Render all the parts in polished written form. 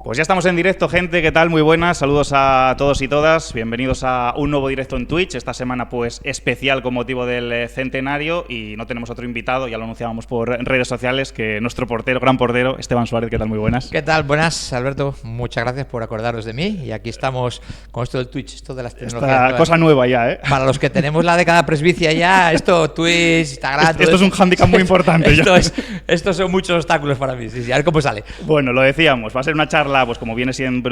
Pues ya estamos en directo, gente, ¿qué tal? Muy buenas, saludos a todos y todas, bienvenidos a un nuevo directo en Twitch, esta semana pues especial con motivo del centenario y no tenemos otro invitado, ya lo anunciábamos por redes sociales, que nuestro portero, gran portero, Esteban Suárez, ¿qué tal? Muy buenas. ¿Qué tal? Buenas, Alberto, muchas gracias por acordaros de mí y aquí estamos con esto del Twitch, esto de las tecnologías Esta nuevas. cosa nueva ya, ¿eh? Para los que tenemos la década presbicia ya, esto, Twitch, Instagram... Esto es un hándicap muy importante ya. Estos son muchos obstáculos para mí, sí, a ver cómo sale. Bueno, lo decíamos, va a ser una charla, pues como viene siendo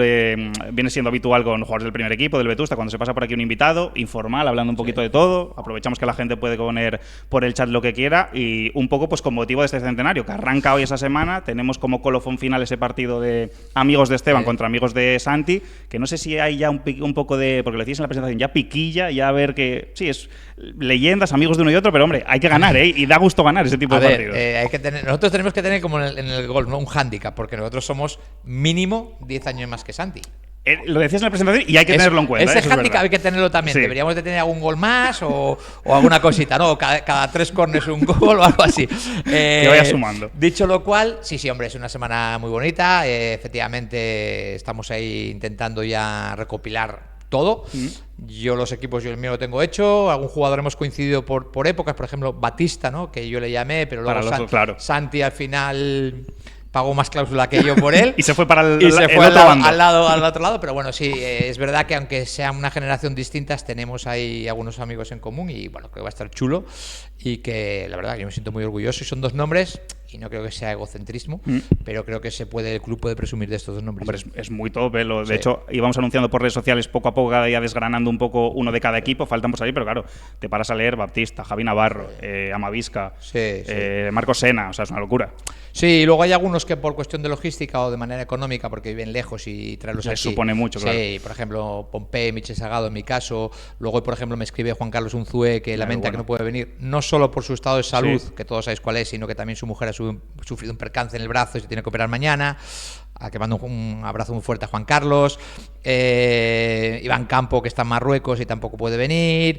habitual con jugadores del primer equipo, del Vetusta, cuando se pasa por aquí un invitado, informal, hablando un poquito de todo, aprovechamos que la gente puede poner por el chat lo que quiera y un poco pues con motivo de este centenario, que arranca hoy esa semana, tenemos como colofón final ese partido de amigos de Esteban contra amigos de Santi, que no sé si hay ya un poco de, porque lo decís en la presentación, ya piquilla, ya a ver que, sí, es leyendas, amigos de uno y otro, pero hombre, hay que ganar, ¿eh? Y da gusto ganar ese tipo de partidos. Nosotros tenemos que tener como en el golf, ¿no? Un hándicap, porque nosotros somos mínimo 10 años más que Santi. Lo decías en la presentación y hay que tenerlo en cuenta. Ese hándicap hay que tenerlo también. Sí. Deberíamos de tener algún gol más o alguna cosita, ¿no? Cada 3 corners un gol o algo así. Que vaya sumando. Dicho lo cual, sí, hombre, es una semana muy bonita. Efectivamente, estamos ahí intentando ya recopilar todo. Yo los equipos, yo el mío lo tengo hecho. Algún jugador hemos coincidido por épocas, por ejemplo, Batista, ¿no? Que yo le llamé, pero luego claro. Santi al final pagó más cláusula que yo por él. Y se fue para el al otro lado, pero bueno, sí, es verdad que aunque sea una generación distintas, tenemos ahí algunos amigos en común y bueno, creo que va a estar chulo y que la verdad que yo me siento muy orgulloso y son 2 nombres y no creo que sea egocentrismo, pero creo que el club puede presumir de estos 2 nombres. Hombre, es muy top, ¿eh? De hecho, íbamos anunciando por redes sociales poco a poco, cada día desgranando un poco uno de cada equipo, faltan por salir, pero claro, te paras a leer Baptista, Javi Navarro, Amavisca, Marcos Sena, o sea, es una locura. Sí, y luego hay algunos que por cuestión de logística o de manera económica, porque viven lejos y traerlos aquí. supone mucho, claro. Sí, por ejemplo, Pompey, Michel Sagado en mi caso. Luego, por ejemplo, me escribe Juan Carlos Unzué que lamenta que no puede venir, no solo por su estado de salud, que todos sabéis cuál es, sino que también su mujer ha sufrido un percance en el brazo y se tiene que operar mañana. A que mando un abrazo muy fuerte a Juan Carlos. Iván Campo, que está en Marruecos y tampoco puede venir.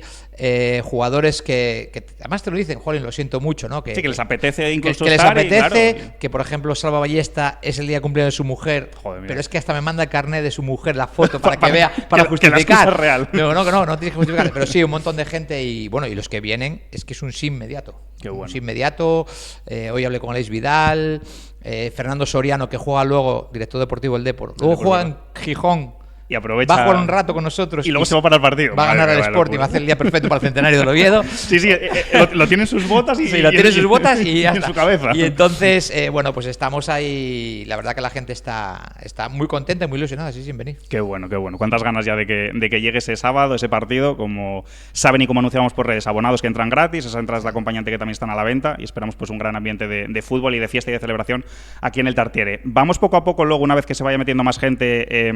Jugadores que además te lo dicen, Jolín, lo siento mucho, ¿no? Que les apetece incluso que les apetece, claro. Que por ejemplo Salva Ballesta es el día de cumpleaños de su mujer. Joder, pero es que hasta me manda el carnet de su mujer, la foto, para que vea, para justificar. Que la excusa es real. No tienes que justificar. Pero sí, un montón de gente y bueno, y los que vienen, es que es un sí inmediato. Qué bueno. Un sí inmediato. Hoy hablé con Aleix Vidal. Fernando Soriano, que juega luego, director deportivo del Depor. Luego juega en Gijón. Y aprovecha. Va a jugar un rato con nosotros. Y luego se va para el partido. Va a ganar el Sporting, va a hacer el día perfecto para el centenario del Oviedo. Sí, lo tiene en sus botas y. Sí, lo tiene en sus botas y ya en está. su cabeza. Y entonces, bueno, pues estamos ahí. La verdad que la gente está muy contenta y muy ilusionada, sí, sin venir. Qué bueno, qué bueno. Cuántas ganas ya de que llegue ese sábado, ese partido. Como saben y como anunciamos por redes, abonados que entran gratis, esas entradas de acompañante que también están a la venta y esperamos pues un gran ambiente de fútbol y de fiesta y de celebración aquí en el Tartiere. Vamos poco a poco luego, una vez que se vaya metiendo más gente,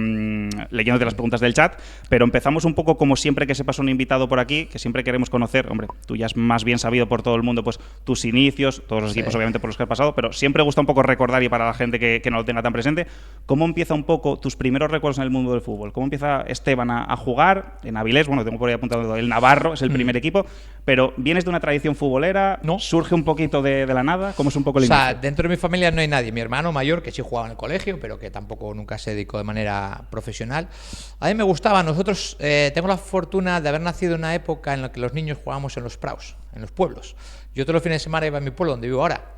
leyéndote las preguntas del chat, pero empezamos un poco como siempre que se pasa un invitado por aquí, que siempre queremos conocer, hombre, tú ya es más bien sabido por todo el mundo, pues tus inicios, todos los equipos obviamente por los que has pasado, pero siempre gusta un poco recordar y para la gente que no lo tenga tan presente, ¿cómo empieza un poco tus primeros recuerdos en el mundo del fútbol? ¿Cómo empieza Esteban a jugar en Avilés? Bueno, tengo por ahí apuntado el Navarro, es el primer equipo, pero ¿vienes de una tradición futbolera? No. ¿Surge un poquito de la nada? ¿Cómo es un poco el inicio? O sea, dentro de mi familia no hay nadie. Mi hermano mayor, que sí jugaba en el colegio, pero que tampoco nunca se dedicó de manera profesional. A mí me gustaba. Nosotros tengo la fortuna de haber nacido en una época en la que los niños jugábamos en los praus, en los pueblos. Yo todos los fines de semana iba a mi pueblo, donde vivo ahora.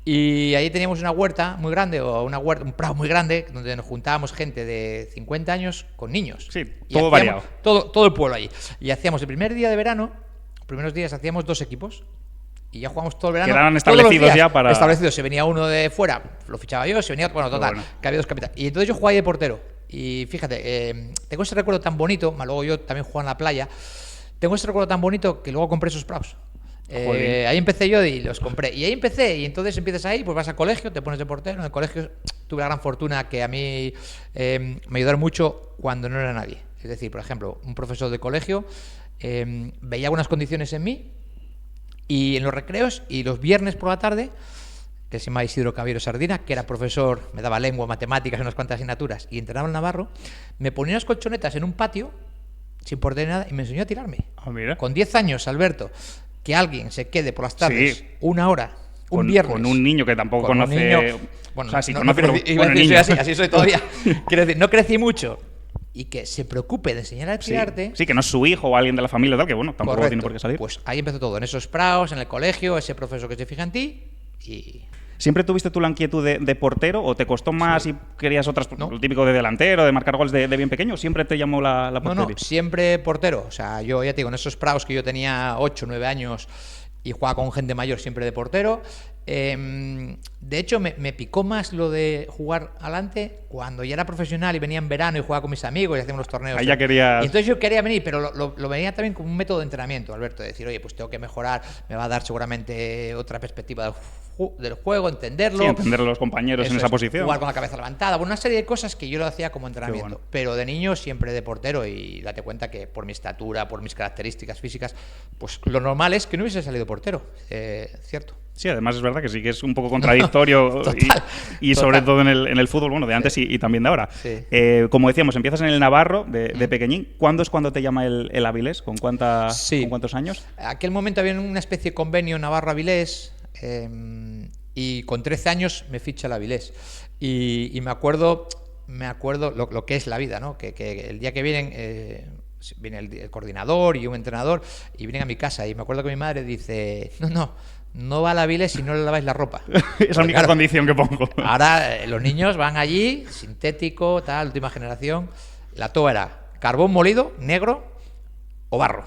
Y ahí teníamos una huerta muy grande, o un prado muy grande, donde nos juntábamos gente de 50 años con niños. Sí, todo variado. Todo el pueblo allí. Y hacíamos el primer día de verano, los primeros días hacíamos 2 equipos. Y ya jugamos todo el verano. Quedaban establecidos ya para. Establecidos. Se venía uno de fuera, lo fichaba yo, se venía. Bueno, total, que había 2 capitanes. Y entonces yo jugaba ahí de portero. Y fíjate, tengo ese recuerdo tan bonito. Luego yo también jugaba en la playa. Tengo ese recuerdo tan bonito que luego compré esos praus. Ahí empecé yo y los compré. Y ahí empecé. Y entonces empiezas ahí, pues vas al colegio, te pones de portero. En el colegio tuve la gran fortuna que a mí me ayudaron mucho cuando no era nadie. Es decir, por ejemplo, un profesor de colegio veía algunas condiciones en mí. Y en los recreos y los viernes por la tarde, que se llama Isidro Caballero Sardina, que era profesor, me daba lengua, matemáticas, unas cuantas asignaturas, y entrenaba en Navarro, me ponía unas colchonetas en un patio, sin porter nada, y me enseñó a tirarme. Mira. Con 10 años, Alberto, que alguien se quede por las tardes 1 hora un viernes. Con un niño que tampoco conoce... Bueno, o sea, sí no, conoce, no pero iba a decir, niño. así soy todavía. Quiero decir, no crecí mucho. Y que se preocupe de enseñar a tirarte. Sí, que no es su hijo o alguien de la familia tal, que bueno, tampoco Correcto. tiene por qué salir. Pues ahí empezó todo, en esos praos, en el colegio, ese profesor que se fija en ti y... ¿Siempre tuviste tú la inquietud de portero o te costó más y querías otras, No. lo típico de delantero, de marcar goles de bien pequeño? ¿Siempre te llamó la portería? No, siempre portero. O sea, yo ya te digo, en esos praos que yo tenía 8, 9 años y jugaba con gente mayor siempre de portero. De hecho, me picó más lo de jugar adelante cuando ya era profesional y venía en verano y jugaba con mis amigos y hacíamos los torneos. Ahí ya querías... Y entonces yo quería venir, pero lo venía también como un método de entrenamiento, Alberto, de decir, oye, pues tengo que mejorar, me va a dar seguramente otra perspectiva del juego, entenderlo. Sí, entender a los compañeros Eso en esa es, posición. Jugar con la cabeza levantada, bueno, una serie de cosas que yo lo hacía como entrenamiento. Bueno. Pero de niño siempre de portero y date cuenta que por mi estatura, por mis características físicas, pues lo normal es que no hubiese salido portero, ¿cierto? Sí, además es verdad que sí que es un poco contradictorio y sobre todo en el fútbol, bueno, de antes y también de ahora. Sí. Como decíamos, empiezas en el Navarro de pequeñín. ¿Cuándo es cuando te llama el Avilés? ¿Con cuántos años? Aquel momento había una especie de convenio Navarro-Avilés y con 13 años me ficha el Avilés. Y me acuerdo lo que es la vida, ¿no? Que el día que viene el coordinador y un entrenador y vienen a mi casa y me acuerdo que mi madre dice, no va a la Avilés si no le laváis la ropa. Es la única condición que pongo. Ahora los niños van allí, sintético, tal, última generación. La toba era carbón molido, negro o barro.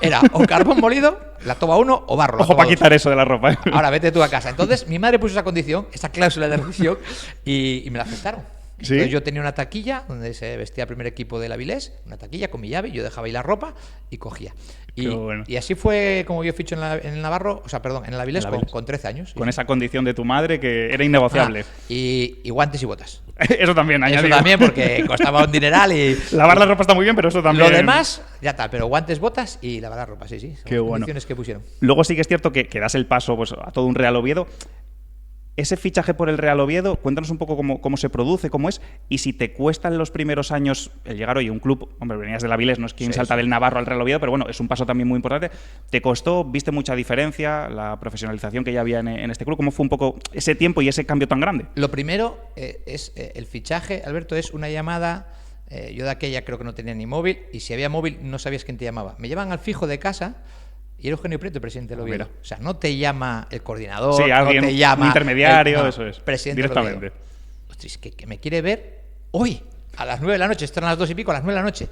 Era o carbón molido, la toba 1 o barro. Ojo para quitar eso de la ropa. ¿eh? Ahora vete tú a casa. Entonces mi madre puso esa condición, esa cláusula de rescisión y me la aceptaron. ¿Sí? Entonces yo tenía una taquilla donde se vestía el primer equipo del Avilés, una taquilla con mi llave, yo dejaba ahí la ropa y cogía. Y así fue como yo ficho en el Navarro, o sea, perdón, en el Avilés con 13 años. Con esa condición de tu madre que era innegociable. Y guantes y botas. Eso también, añadido. Eso también, porque costaba un dineral y... Lavar la ropa está muy bien, pero eso también... Lo demás, ya tal, pero guantes, botas y lavar la ropa, sí. Son Qué las bueno. condiciones que pusieron. Luego sí que es cierto que das el paso pues, a todo un Real Oviedo. Ese fichaje por el Real Oviedo, cuéntanos un poco cómo se produce, cómo es, y si te cuesta en los primeros años el llegar hoy a un club, hombre, venías del Avilés, no es quien salta del Navarro al Real Oviedo, pero bueno, es un paso también muy importante. ¿Te costó, viste mucha diferencia, la profesionalización que ya había en este club? ¿Cómo fue un poco ese tiempo y ese cambio tan grande? Lo primero es el fichaje, Alberto, es una llamada, yo de aquella creo que no tenía ni móvil, y si había móvil no sabías quién te llamaba. Me llaman al fijo de casa... Y era Eugenio Prieto, presidente del Oviedo. O sea, no te llama el coordinador, alguien, no te llama... un intermediario, eso es. Presidente directamente. Del Oviedo. Hostia, que me quiere ver hoy, a las 9 de la noche. Están a las 2 y pico, a las 9 de la noche.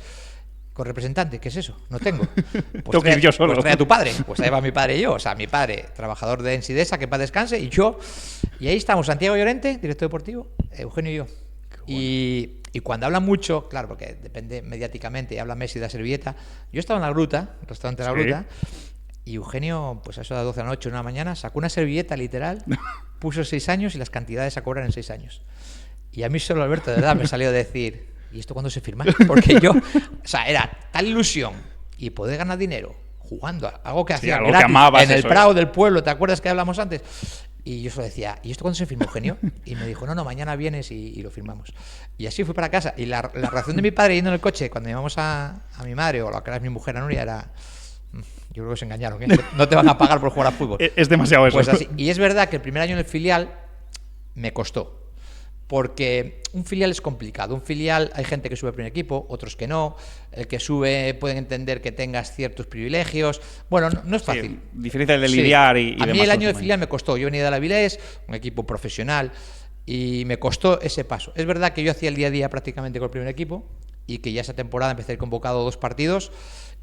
Con representante, ¿qué es eso? No tengo. Pues tengo que ir yo solo. Pues trae a tu padre. Pues ahí va mi padre y yo. O sea, mi padre, trabajador de Ensidesa, que para descanse, y yo. Y ahí estamos, Santiago Llorente, director deportivo, Eugenio y yo. Bueno. Y cuando hablan mucho, claro, porque depende mediáticamente, y habla Messi de la servilleta. Yo estaba en la Gruta, el restaurante de la Gruta. Y Eugenio, pues a eso de las 12 de la noche, 1 de la mañana, sacó una servilleta literal, puso 6 años y las cantidades a cobrar en 6 años. Y a mí solo, Alberto, de verdad, me salió de decir, ¿y esto cuándo se firma? Porque yo, o sea, era tal ilusión y poder ganar dinero jugando, algo que hacía gratis, amabas, en el Prado del pueblo, ¿te acuerdas que hablamos antes? Y yo solo decía, ¿y esto cuándo se firma, Eugenio? Y me dijo, no, mañana vienes y lo firmamos. Y así fui para casa. Y la reacción de mi padre yendo en el coche, cuando llamamos a mi madre o a la que era mi mujer, a Nuria, era... Yo creo que se engañaron, ¿eh? No te van a pagar por jugar a fútbol. Es demasiado eso. Pues así. Y es verdad que el primer año en el filial me costó. Porque un filial es complicado. Un filial hay gente que sube al primer equipo, otros que no. El que sube pueden entender que tengas ciertos privilegios. Bueno, no es fácil. Sí, difícil de lidiar y a demás. mí el año de filial me costó. Yo venía de la Avilés, un equipo profesional, y me costó ese paso. Es verdad que yo hacía el día a día prácticamente con el primer equipo y que ya esa temporada empecé a ir convocado 2 partidos.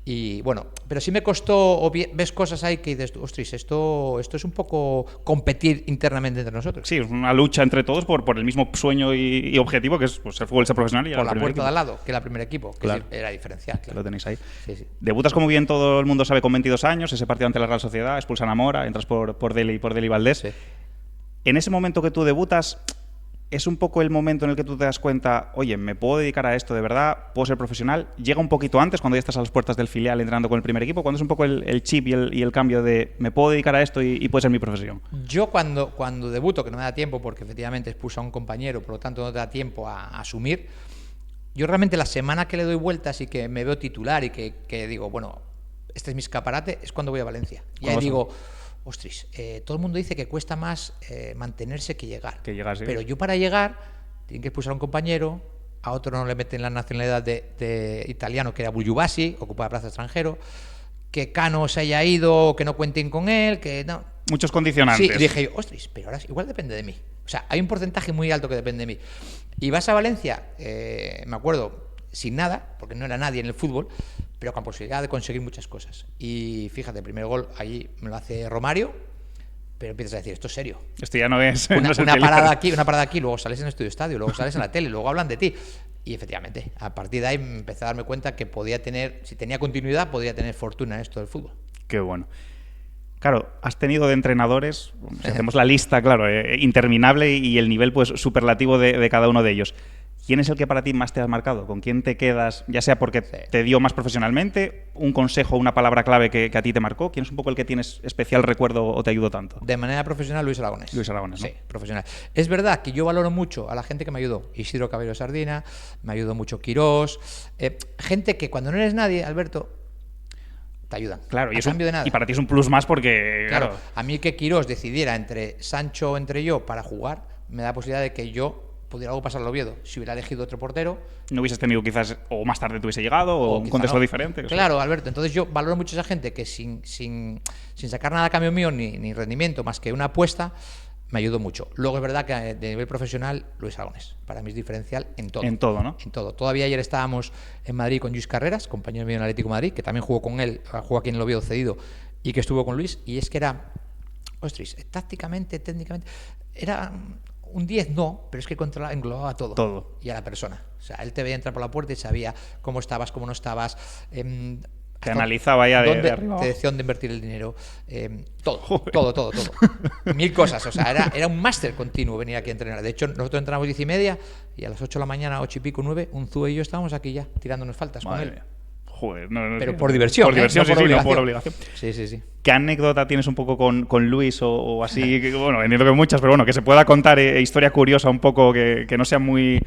Y bueno, pero sí me costó, o ves cosas ahí que dices, ostras, esto es un poco competir internamente entre nosotros. Sí, es una lucha entre todos por el mismo sueño y objetivo, que es pues, el fútbol ser profesional. Y por la puerta equipo. de al lado, que era el primer equipo, que claro. Era diferencial. Claro. Lo tenéis ahí. Sí. Debutas, como bien todo el mundo sabe, con 22 años, ese partido ante la Real Sociedad, expulsan a Mora, entras por Deli Valdés. Sí. En ese momento que tú debutas, es un poco el momento en el que tú te das cuenta, oye, me puedo dedicar a esto de verdad, puedo ser profesional. Llega un poquito antes, cuando ya estás a las puertas del filial entrenando con el primer equipo, cuando es un poco el chip y el cambio de me puedo dedicar a esto y puede ser mi profesión. Yo cuando debuto, que no me da tiempo porque efectivamente expulso a un compañero, por lo tanto no te da tiempo a asumir, yo realmente la semana que le doy vueltas y que me veo titular y que digo, bueno, este es mi escaparate, es cuando voy a Valencia. Y ahí digo, ostras, todo el mundo dice que cuesta más mantenerse que llegar. Que llegar, sí. Pero yo para llegar, tienen que expulsar a un compañero, a otro no le meten la nacionalidad de italiano, que era Bugliubasi, ocupaba plaza extranjero, que Cano se haya ido, que no cuenten con él, que no. Muchos condicionantes. Sí, y dije yo, ostras, pero ahora igual depende de mí. O sea, hay un porcentaje muy alto que depende de mí. Y vas a Valencia, me acuerdo, sin nada, porque no era nadie en el fútbol, pero con posibilidad de conseguir muchas cosas. Y fíjate, el primer gol allí me lo hace Romario, pero empiezas a decir, esto es serio. Esto ya no es... Una parada aquí, luego sales en el estudio estadio, luego sales en la tele, luego hablan de ti. Y efectivamente, a partir de ahí me empecé a darme cuenta que podía tener, si tenía continuidad, podría tener fortuna en esto del fútbol. Qué bueno. Claro, has tenido de entrenadores, si hacemos la lista, claro, interminable y el nivel pues superlativo de cada uno de ellos. ¿Quién es el que para ti más te ha marcado? ¿Con quién te quedas? Ya sea porque te dio más profesionalmente, un consejo, una palabra clave que a ti te marcó. ¿Quién es un poco el que tienes especial recuerdo o te ayudó tanto? De manera profesional, Luis Aragonés. Luis Aragonés, ¿no? Sí, profesional. Es verdad que yo valoro mucho a la gente que me ayudó. Isidro Cabello Sardina, me ayudó mucho Quirós. Gente que cuando no eres nadie, Alberto, te ayudan. Claro, a cambio de nada. Y para ti es un plus más porque... Claro, a mí que Quirós decidiera entre Sancho o entre yo para jugar, me da la posibilidad de que yo pudiera algo pasar al Oviedo. Si hubiera elegido otro portero... No hubieses tenido quizás, o más tarde te hubiese llegado, o un contexto diferente. Claro, Alberto. Entonces yo valoro mucho a esa gente que sin sacar nada a cambio mío, ni rendimiento, más que una apuesta, me ayudó mucho. Luego es verdad que de nivel profesional, Luis Aragonés. Para mí es diferencial en todo. En todo, ¿no? En todo. Todavía ayer estábamos en Madrid con Luis Carreras, compañero mío en el Atlético de Madrid, que también jugó con él, jugó aquí en el Oviedo cedido, y que estuvo con Luis, y es que era... Ostras, tácticamente, técnicamente... Era... Un 10 no, pero es que englobaba todo. Todo. Y a la persona. O sea, él te veía entrar por la puerta y sabía cómo estabas, cómo no estabas. Te analizaba ya de arriba. Te decía dónde invertir el dinero. Todo. 1000 cosas. O sea, era un máster continuo venir aquí a entrenar. De hecho, nosotros entramos 10:30 y a las 8 de la mañana, 8 y pico, 9, Unzué y yo estábamos aquí ya tirándonos faltas Madre con él. Mía. Joder, pero por diversión. Por diversión, no no por obligación. Sí. ¿Qué anécdota tienes un poco con Luis o así? Bueno, entiendo que muchas, pero bueno, que se pueda contar historia curiosa un poco, que no sea muy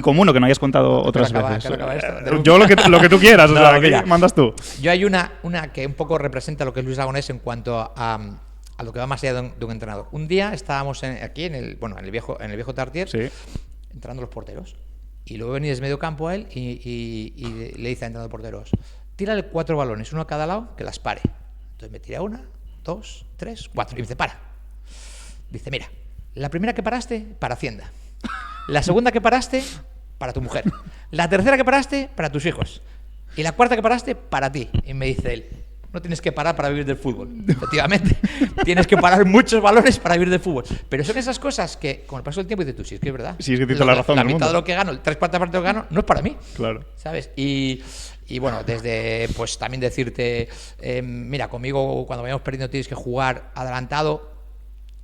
común o que no hayas contado otras veces. Yo lo que tú quieras, o sea, que mandas tú. Yo hay una que un poco representa lo que es Luis Aragonés en cuanto a lo que va más allá de un entrenador. Un día estábamos aquí en el viejo Tartier, sí, entrando los porteros. Y luego venís desde medio campo a él y le dice al entrenador de porteros, tírale 4 balones, uno a cada lado, que las pare. Entonces me tira 1, 2, 3, 4. Y me dice, para. Dice, mira, la primera que paraste, para Hacienda. La segunda que paraste, para tu mujer. La tercera que paraste, para tus hijos. Y la cuarta que paraste, para ti. Y me dice él, no tienes que parar para vivir del fútbol. Efectivamente, tienes que parar muchos valores para vivir del fútbol. Pero son esas cosas que, con el paso del tiempo, dices tú, sí, es que es verdad. Sí, es que tienes la razón. La mitad de lo que gano, 3/4 parte de lo que gano, no es para mí. Claro. ¿Sabes? Y bueno, desde, pues también decirte, mira, conmigo cuando vayamos perdiendo tienes que jugar adelantado.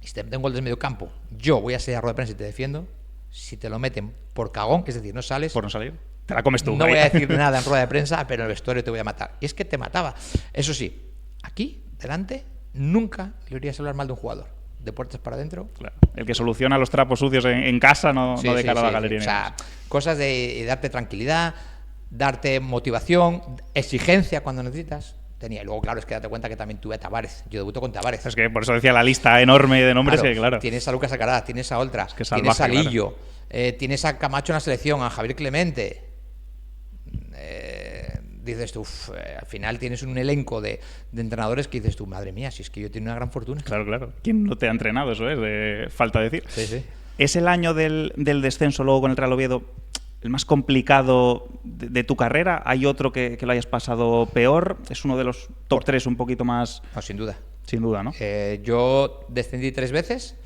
Y si te meten gol desde medio campo, yo voy a ser a rueda de prensa y te defiendo. Si te lo meten por cagón, que es decir, no sales. Por no salir. Te la comes tú. No voy a decir nada en rueda de prensa, pero en el vestuario te voy a matar. Y es que te mataba. Eso sí, aquí, delante, nunca le oirías hablar mal de un jugador. De puertas para adentro. Claro. El que soluciona los trapos sucios en casa, no de cara a la galería. O sea, cosas de darte tranquilidad, darte motivación, exigencia cuando necesitas. Y luego, claro, es que date cuenta que también tuve a Tavares. Yo debuto con Tavares. Es que por eso decía la lista enorme de nombres, claro. Tienes a Lucas Acará, tienes a Oltra, es que tienes a Lillo, tienes a Camacho en la selección, a Javier Clemente. Dices tú, al final tienes un elenco de entrenadores que dices tú, madre mía, si es que yo tengo una gran fortuna. Claro. ¿Quién no te ha entrenado? Eso es, falta decir. Sí. ¿Es el año del descenso luego con el Real Oviedo el más complicado de tu carrera? ¿Hay otro que lo hayas pasado peor? ¿Es uno de los top 3 un poquito más...? No, sin duda. Sin duda, ¿no? Yo descendí 3 veces,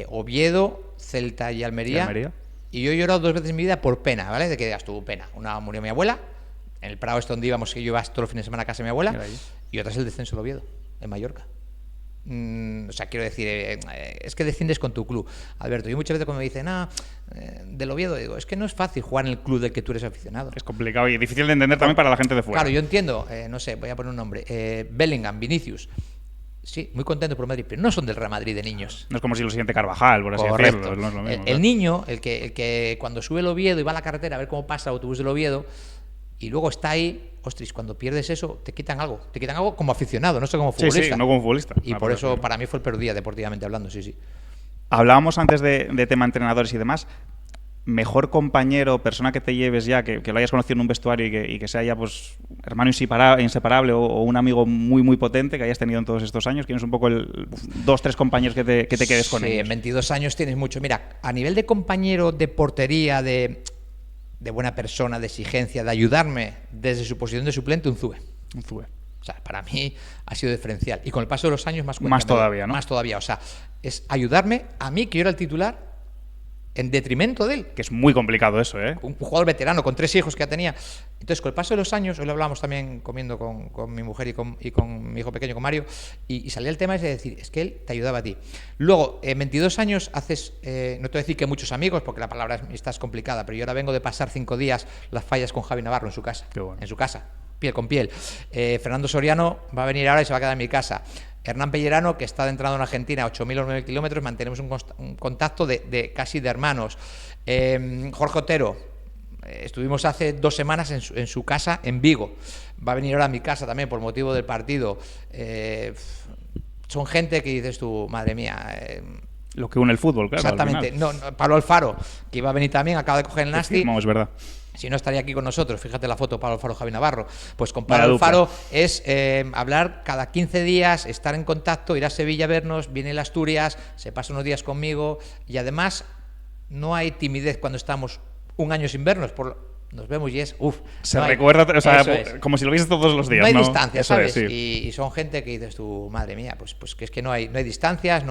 Oviedo, Celta y Almería. Y yo he llorado 2 veces en mi vida por pena, ¿vale? De que digas tú, pena. Una murió mi abuela, en el Prado donde íbamos, que yo iba todos los fines de semana a casa de mi abuela, y otra es el descenso del Oviedo, en Mallorca. O sea, quiero decir, es que desciendes con tu club, Alberto. Yo muchas veces cuando me dicen, del Oviedo, digo, es que no es fácil jugar en el club del que tú eres aficionado. Es complicado y difícil de entender también para la gente de fuera. Claro, yo entiendo, no sé, voy a poner un nombre, Bellingham, Vinicius. Sí, muy contento por Madrid, pero no son del Real Madrid de niños. No es como si lo siguiente Carvajal, por así Correcto. decirlo. No es lo mismo, el niño, el que cuando sube el Oviedo y va a la carretera a ver cómo pasa el autobús del Oviedo, y luego está ahí, ostras, cuando pierdes eso, te quitan algo como aficionado, no sé, como futbolista. Sí, no como futbolista. Y por eso, para mí fue el peor día, deportivamente hablando, sí. Hablábamos antes de tema entrenadores y demás. Mejor compañero, persona que te lleves ya, que lo hayas conocido en un vestuario y que sea ya pues hermano inseparable o un amigo muy, muy potente que hayas tenido en todos estos años. ¿Quién es un poco el 2-3 compañeros que te quedes con ellos? Sí, en 22 años tienes mucho. Mira, a nivel de compañero de portería, de buena persona, de exigencia, de ayudarme desde su posición de suplente, un Zube. O sea, para mí ha sido diferencial. Y con el paso de los años, más todavía, ¿no? Más todavía. O sea, es ayudarme a mí, que yo era el titular, en detrimento de él. Que es muy complicado eso, ¿eh? Un jugador veterano, con 3 hijos que ya tenía. Entonces, con el paso de los años, hoy lo hablábamos también comiendo con mi mujer y con mi hijo pequeño, con Mario, y salía el tema de decir, es que él te ayudaba a ti. Luego, en 22 años haces, no te voy a decir que muchos amigos, porque la palabra esta es complicada, pero yo ahora vengo de pasar 5 días las fallas con Javi Navarro en su casa. Qué bueno. En su casa, piel con piel. Fernando Soriano va a venir ahora y se va a quedar en mi casa. Hernán Pellerano, que está entrando en Argentina a 8.000 o 9.000 kilómetros, mantenemos un contacto de casi de hermanos. Jorge Otero, estuvimos hace 2 semanas en su casa en Vigo. Va a venir ahora a mi casa también por motivo del partido. Son gente que dices tú, madre mía. Lo que une el fútbol, claro. Exactamente. No, Pablo Alfaro, que iba a venir también, acaba de coger el Nasti. No, es verdad. Si no estaría aquí con nosotros, fíjate la foto, Pablo Alfaro, Javi Navarro. Pues con Pablo Alfaro es hablar cada 15 días, estar en contacto, ir a Sevilla a vernos, viene el Asturias, se pasa unos días conmigo y además no hay timidez cuando estamos un año sin vernos. Nos vemos y es, se recuerda, o sea, como si lo vieses todos los días. No hay distancia, ¿sabes? Es, sí. Y son gente que dices tú, madre mía, pues que es que no hay distancias,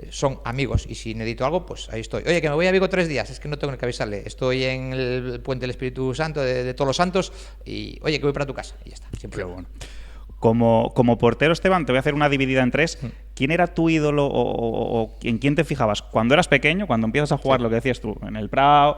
son amigos. Y si necesito algo, pues ahí estoy. Oye, que me voy a Vigo 3 días, es que no tengo que avisarle. Estoy en el Puente del Espíritu Santo, de todos los santos, y oye, que voy para tu casa. Y ya está, siempre. Qué bueno. Como portero, Esteban, te voy a hacer una dividida en 3. ¿Quién era tu ídolo o en quién te fijabas cuando eras pequeño, cuando empiezas a jugar, lo que decías tú, en el Prado?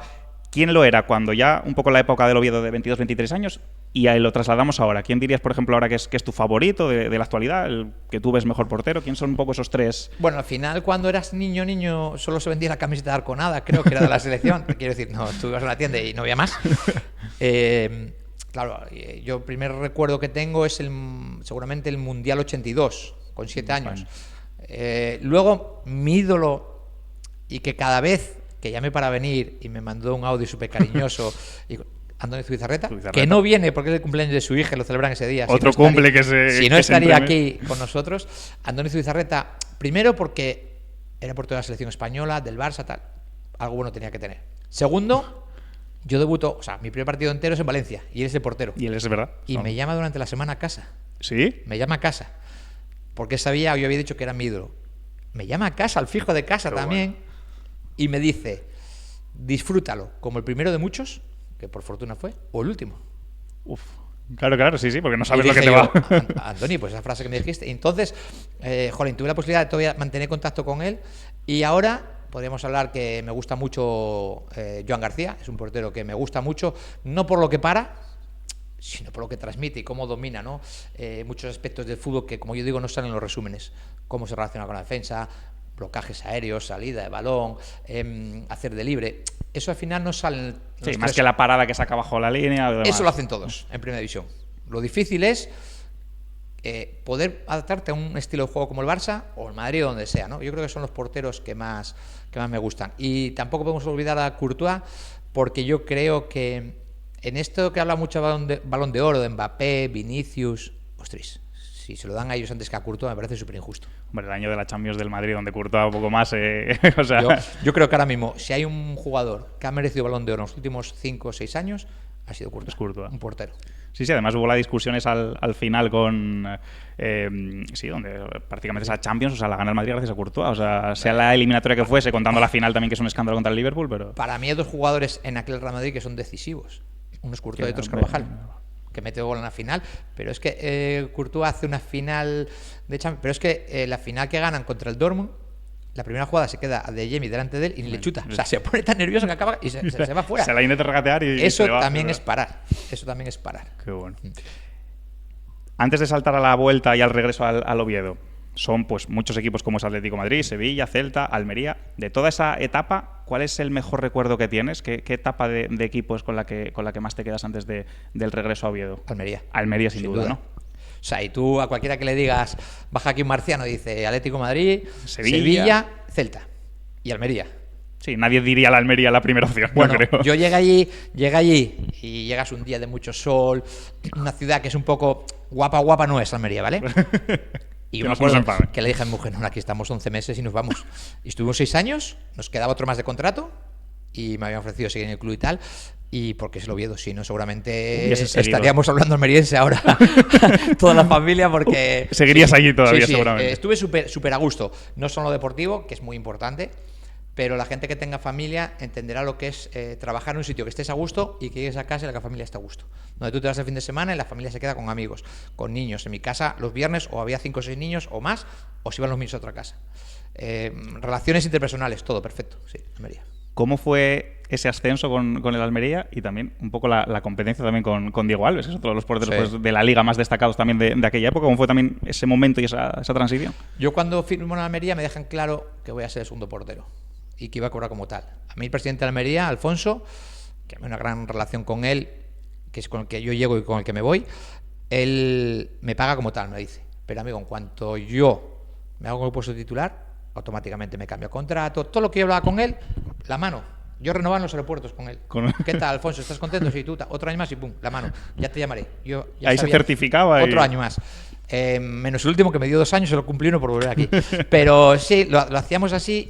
¿Quién lo era cuando ya un poco la época del Oviedo de 22, 23 años y ahí lo trasladamos ahora? ¿Quién dirías, por ejemplo, ahora que es tu favorito de la actualidad, el que tú ves mejor portero? ¿Quién son un poco esos 3? Bueno, al final, cuando eras niño, solo se vendía la camiseta de Arconada, creo que era de la selección. Te quiero decir, no, tú ibas a la tienda y no había más. Claro, yo el primer recuerdo que tengo es seguramente el Mundial 82, con 7 años. Luego, mi ídolo, y que cada vez que llamé para venir y me mandó un audio súper cariñoso, Andoni Zubizarreta, que no viene porque es el cumpleaños de su hija y lo celebran ese día. Otro cumple que se... Si no estaría aquí con nosotros. Andoni Zubizarreta, primero porque era portero de la selección española, del Barça, tal. Algo bueno tenía que tener. Segundo, yo debuto, o sea, mi primer partido entero es en Valencia y él es el portero. Y él es verdad. Y me llama durante la semana a casa. ¿Sí? Me llama a casa. Porque yo había dicho que era mi ídolo. Me llama a casa, al fijo de casa también. Bueno. Y me dice, disfrútalo como el primero de muchos, que por fortuna fue, o el último. Uf, claro, sí, porque no sabes lo que te va. Andoni, pues esa frase que me dijiste. Entonces, tuve la posibilidad de todavía mantener contacto con él y ahora podríamos hablar que me gusta mucho Joan García, es un portero que me gusta mucho, no por lo que sino por lo que transmite y cómo domina, ¿no? Muchos aspectos del fútbol que, como yo digo, no están en los resúmenes. Cómo se relaciona con la defensa, blocajes aéreos, salida de balón, hacer de libre. Eso al final no sale. Sí, más que la parada que saca bajo la línea. Eso lo hacen todos en Primera División. Lo difícil es poder adaptarte a un estilo de juego como el Barça o el Madrid o donde sea, ¿no? Yo creo que son los porteros que más me gustan. Y tampoco podemos olvidar a Courtois, porque yo creo que en esto que habla mucho de Balón de Oro, de Mbappé, Vinicius, ostras, si se lo dan a ellos antes que a Courtois me parece súper injusto. Hombre, el año de la Champions del Madrid donde Courtois un poco más... o sea... yo creo que ahora mismo, si hay un jugador que ha merecido Balón de Oro en los últimos 5 o 6 años, ha sido Courtois, un portero. Sí, además hubo las discusiones al final con... donde prácticamente esa Champions, o sea, la gana el Madrid gracias a Courtois. O sea la eliminatoria que fuese, contando la final también, que es un escándalo contra el Liverpool, pero... Para mí hay 2 jugadores en aquel Real Madrid que son decisivos. Uno es Courtois y otro es Carvajal, que mete gol en la final. Pero es que Courtois hace una final de Champions. Pero es que la final que ganan contra el Dortmund, la primera jugada se queda de Jemi delante de él y ni le chuta. O sea, se pone tan nervioso que acaba y se va fuera. Se la intenta regatear y eso se va, también es parar. Eso también es parar. Qué bueno. Antes de saltar a la vuelta y al regreso al Oviedo, son pues muchos equipos como es Atlético de Madrid, Sevilla, Celta, Almería. De toda esa etapa, ¿cuál es el mejor recuerdo que tienes? ¿Qué etapa de equipo es con la que más te quedas antes del regreso a Oviedo? Almería. Almería, sin duda, ¿no? O sea, y tú a cualquiera que le digas, baja aquí un marciano, dice Atlético de Madrid, Sevilla, Celta y Almería. Sí, nadie diría la Almería la primera opción, bueno, yo creo. Yo llegué allí y llegas un día de mucho sol, una ciudad que es un poco guapa no es Almería, ¿vale? Y yo me acuerdo que le dije a mi mujer, no, aquí estamos 11 meses y nos vamos. Y estuvimos 6 años, nos quedaba otro más de contrato y me habían ofrecido seguir en el club y tal. Y porque es el Oviedo, si no, seguramente estaríamos hablando almeriense ahora, toda la familia, porque... Seguirías allí todavía, seguramente. Estuve súper a gusto, no solo deportivo, que es muy importante, pero la gente que tenga familia entenderá lo que es trabajar en un sitio que estés a gusto y que llegues a casa y la familia esté a gusto. Donde tú te vas el fin de semana y la familia se queda con amigos, con niños. En mi casa los viernes o había 5 o 6 niños o más, o se iban los niños a otra casa. Relaciones interpersonales, todo perfecto, sí, Almería. ¿Cómo fue ese ascenso con el Almería y también un poco la competencia también con Diego Alves, que es otro de los porteros pues, de la liga más destacados también de aquella época? ¿Cómo fue también ese momento y esa transición? Yo cuando firmo en Almería me dejan claro que voy a ser el segundo portero y que iba a cobrar como tal. A mí el presidente de Almería, Alfonso, que hay una gran relación con él, que es con el que yo llego y con el que me voy, él me paga como tal, me dice. Pero amigo, en cuanto yo me hago con el puesto titular, automáticamente me cambio contrato, todo lo que yo hablaba con él, la mano. Yo renovaba en los aeropuertos con él. ¿Qué tal, Alfonso? ¿Estás contento? Sí, tú, otro año más y pum, la mano. Ya te llamaré. Yo ya ahí se certificaba. Otro año más. Menos el último que me dio 2 años, se lo cumplí uno por volver aquí. Pero sí, lo hacíamos así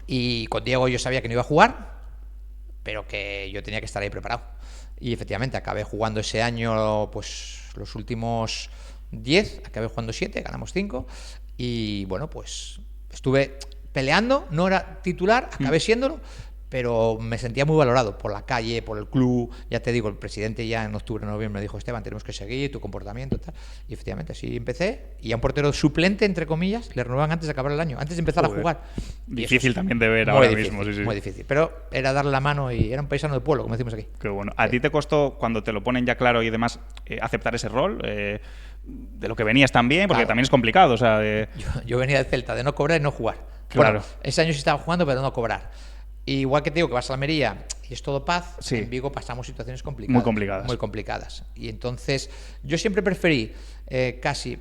y con Diego yo sabía que no iba a jugar, pero que yo tenía que estar ahí preparado. Y efectivamente acabé jugando ese año, pues los últimos 10, acabé jugando 7, ganamos 5. Y bueno, pues estuve peleando, no era titular, acabé siéndolo, pero me sentía muy valorado por la calle, por el club. Ya te digo, el presidente ya en octubre, noviembre me dijo, Esteban, tenemos que seguir tu comportamiento, tal. Y efectivamente así empecé. Y a un portero suplente, entre comillas, le renovaban antes de acabar el año, antes de empezar a jugar. Difícil también de ver ahora mismo. Sí. Muy difícil, pero era darle la mano y era un paisano de pueblo, como decimos aquí. Qué bueno. ¿A ti te costó, cuando te lo ponen ya claro y demás, aceptar ese rol? De lo que venías también, porque también es complicado. O sea, yo venía del Celta, de no cobrar y no jugar. Claro. Bueno, ese año sí estaba jugando, pero no cobrar. Igual que te digo que vas a Almería y es todo paz, sí. En Vigo pasamos situaciones complicadas. Muy complicadas. Y entonces yo siempre preferí casi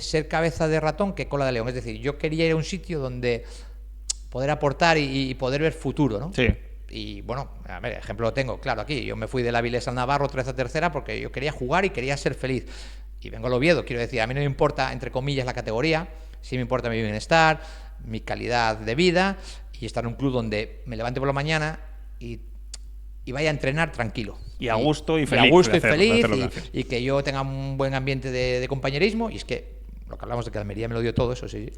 ser cabeza de ratón que cola de león. Es decir, yo quería ir a un sitio donde poder aportar y poder ver futuro, ¿no? Sí. Y bueno, a ver, ejemplo lo tengo, claro, aquí. Yo me fui de la Avilés al Navarro, 13 a tercera, porque yo quería jugar y quería ser feliz. Y vengo al Oviedo, quiero decir, a mí no me importa, entre comillas, la categoría, sí me importa mi bienestar, mi calidad de vida y estar en un club donde me levante por la mañana y vaya a entrenar tranquilo. Y a gusto y feliz. Y a gusto y feliz y que yo tenga un buen ambiente de compañerismo. Y es que lo que hablamos de que Almería me lo dio todo, eso sí.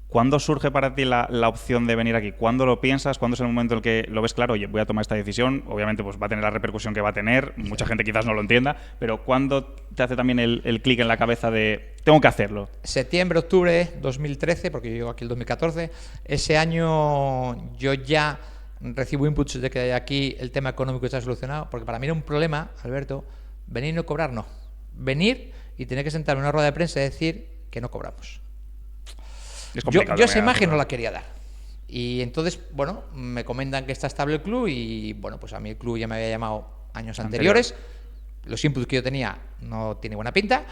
¿Cuándo surge para ti la opción de venir aquí? ¿Cuándo lo piensas? ¿Cuándo es el momento en el que lo ves claro? Oye, voy a tomar esta decisión. Obviamente pues va a tener la repercusión que va a tener. Mucha gente quizás no lo entienda. Pero ¿cuándo te hace también el clic en la cabeza de tengo que hacerlo? Septiembre, octubre 2013, porque yo llego aquí el 2014. Ese año yo ya recibo inputs de que aquí el tema económico está solucionado. Porque para mí era un problema, Alberto, venir y no cobrar, no. Venir y tener que sentarme en una rueda de prensa y decir que no cobramos. Yo esa imagen no la quería dar. Y entonces, bueno, me comentan que está estable el club y, bueno, pues a mí el club ya me había llamado años anteriores. Los inputs que yo tenía no tiene buena pinta,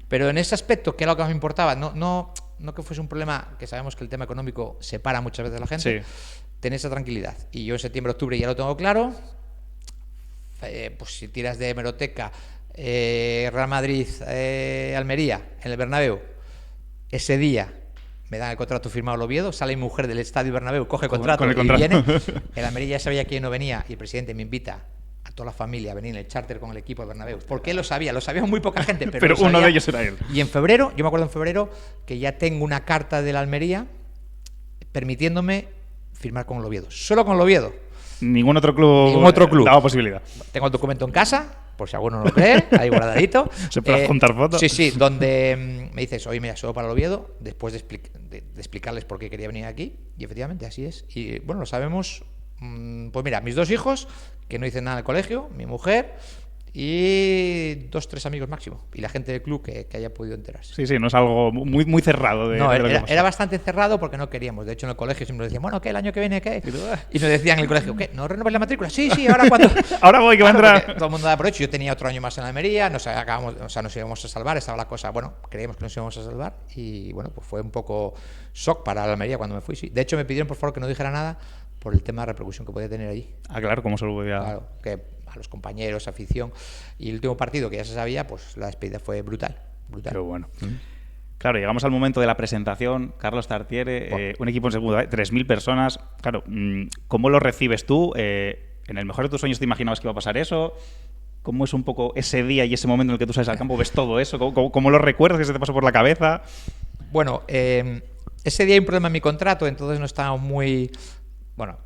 pero en ese aspecto, que era lo que más me importaba, no que fuese un problema, que sabemos que el tema económico separa muchas veces a la gente, tener esa tranquilidad. Y yo en septiembre, octubre ya lo tengo claro. Pues si tiras de hemeroteca, Real Madrid, Almería, en el Bernabéu, ese día me dan el contrato firmado al Oviedo, sale mi mujer del Estadio Bernabéu, coge contrato y viene. El Almería ya sabía que yo no venía y el presidente me invita a toda la familia a venir en el charter con el equipo del Bernabéu. Porque él lo sabía muy poca gente, pero uno de ellos era él. Y en febrero, yo me acuerdo en febrero que ya tengo una carta del Almería permitiéndome firmar con el Oviedo. Solo con el Oviedo. Ningún otro club daba posibilidad. Tengo el documento en casa, por si alguno no lo cree, ahí guardadito. ¿Se puede juntar fotos? Sí, donde me dices, oye, mira, solo para el Oviedo, después de explicarles por qué quería venir aquí, y efectivamente así es. Y bueno, lo sabemos, pues mira, mis 2 hijos, que no dicen nada en el colegio, mi mujer y 2, 3 amigos máximo. Y la gente del club que haya podido enterarse. Sí, sí, no es algo muy cerrado. No, era bastante cerrado porque no queríamos. De hecho, en el colegio siempre nos decían, bueno, ¿qué? ¿El año que viene qué? Y nos decían en el colegio, ¿qué? ¿No renovas la matrícula? Sí, ahora cuando... ahora voy, que va a entrar. Todo el mundo da por hecho. Yo tenía otro año más en la Almería, nos íbamos a salvar, estaba la cosa, bueno, creíamos que nos íbamos a salvar y bueno, pues fue un poco shock para la Almería cuando me fui, sí. De hecho, me pidieron por favor que no dijera nada por el tema de repercusión que podía tener allí. Ah, claro, ¿cómo se lo podía...? Claro, que a los compañeros, afición. Y el último partido, que ya se sabía, pues la despedida fue brutal. Qué bueno. Claro, llegamos al momento de la presentación. Carlos Tartiere, un equipo en segunda, 3.000 personas. Claro, ¿cómo lo recibes tú? ¿En el mejor de tus sueños te imaginabas que iba a pasar eso? ¿Cómo es un poco ese día y ese momento en el que tú sales al campo, ves todo eso? ¿Cómo lo recuerdas, que se te pasó por la cabeza? Bueno, ese día hay un problema en mi contrato, entonces no estaba muy... Bueno,